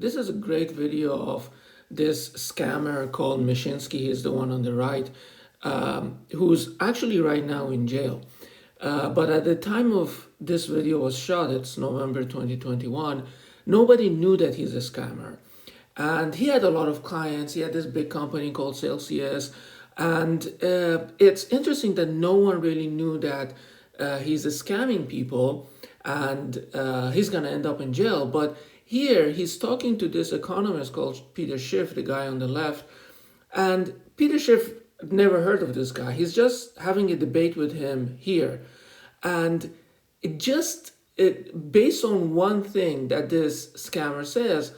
This is a great video of this scammer called Mishinsky. He's the one on the right, who's actually right now in jail. But at the time of this video was shot, it's November 2021, nobody knew that he's a scammer. And he had a lot of clients. He had this big company called Celsius. And it's interesting that no one really knew that he's scamming people and he's going to end up in jail. But here he's talking to this economist called Peter Schiff, the guy on the left. And Peter Schiff never heard of this guy. He's just having a debate with him here. And based on one thing that this scammer says,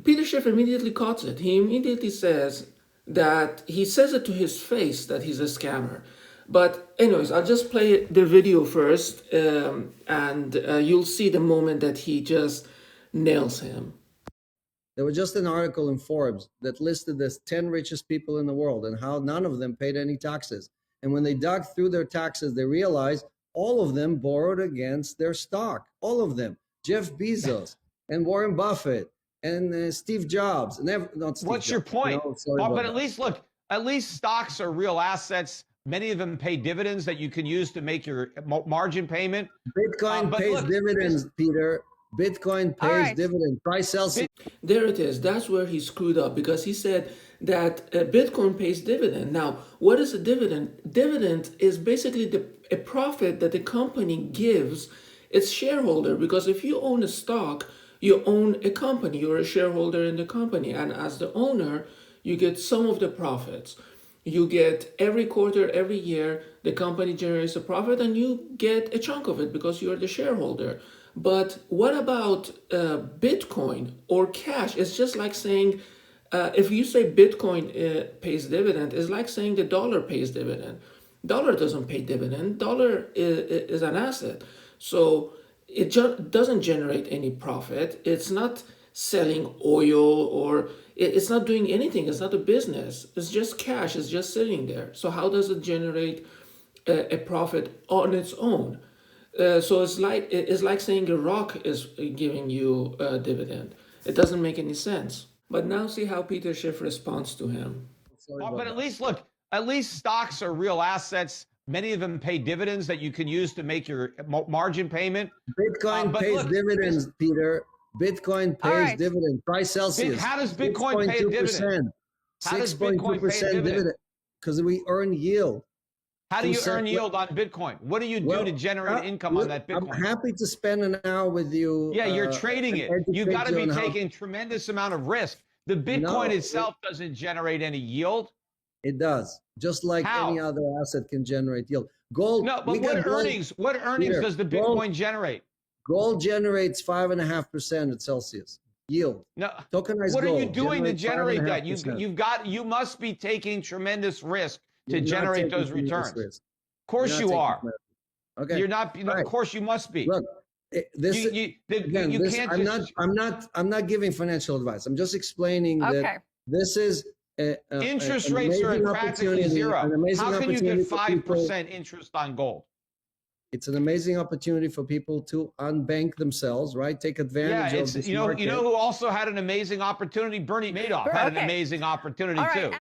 Peter Schiff immediately caught it. He immediately says that he says it to his face that he's a scammer. But anyways, I'll just play the video first, and you'll see the moment that he just nails him. There was just an article in Forbes that listed the 10 richest people in the world and how none of them paid any taxes. And when they dug through their taxes, they realized all of them borrowed against their stock. All of them. Jeff Bezos and Warren Buffett and Steve Jobs. What's your point? But at least, look, at least stocks are real assets. Many of them pay dividends that you can use to make your margin payment. Bitcoin pays dividends, Peter. Bitcoin pays dividends. Price Celsius. There it is. That's where he screwed up, because he said that Bitcoin pays dividend. Now, what is a dividend? Dividend is basically a profit that the company gives its shareholder, because if you own a stock, you own a company, you're a shareholder in the company, and as the owner, you get some of the profits. You get every quarter, every year, the company generates a profit and you get a chunk of it because you're the shareholder. But what about Bitcoin or cash? It's just like saying, if you say Bitcoin pays dividend, it's like saying the dollar pays dividend. Dollar doesn't pay dividend. Dollar is an asset. So it doesn't generate any profit. It's not selling oil, or it's not doing anything. It's not a business. It's just cash. It's just sitting there. So how does it generate a profit on its own? So it's like saying a rock is giving you a dividend. It doesn't make any sense. But now see how Peter Schiff responds to him. But at least, look, at least stocks are real assets. Many of them pay dividends that you can use to make your margin payment. Bitcoin pays dividends, Peter. Bitcoin pays dividends. Price Celsius. How does Bitcoin pay a dividend? 6.2% dividend. Because we earn yield. How do you earn yield on Bitcoin? What do you do to generate income on that Bitcoin? I'm happy to spend an hour with you. Yeah, you're trading it. You've got to be taking a tremendous amount of risk. The Bitcoin itself doesn't generate any yield. It does. Just like any other asset can generate yield. Gold. No, but what earnings does the Bitcoin generate? Gold generates 5.5% at Celsius. Yield. No. Tokenized what gold. What are you doing to generate that? You must be taking tremendous risk to generate those returns. Of course you are. Okay. You're not. Of course you must be. Look, I'm not giving financial advice. I'm just explaining that this is interest rates are practically zero. How can you get 5% interest on gold? It's an amazing opportunity for people to unbank themselves, right? Take advantage of this market. You know who also had an amazing opportunity? Bernie Madoff had an amazing opportunity too.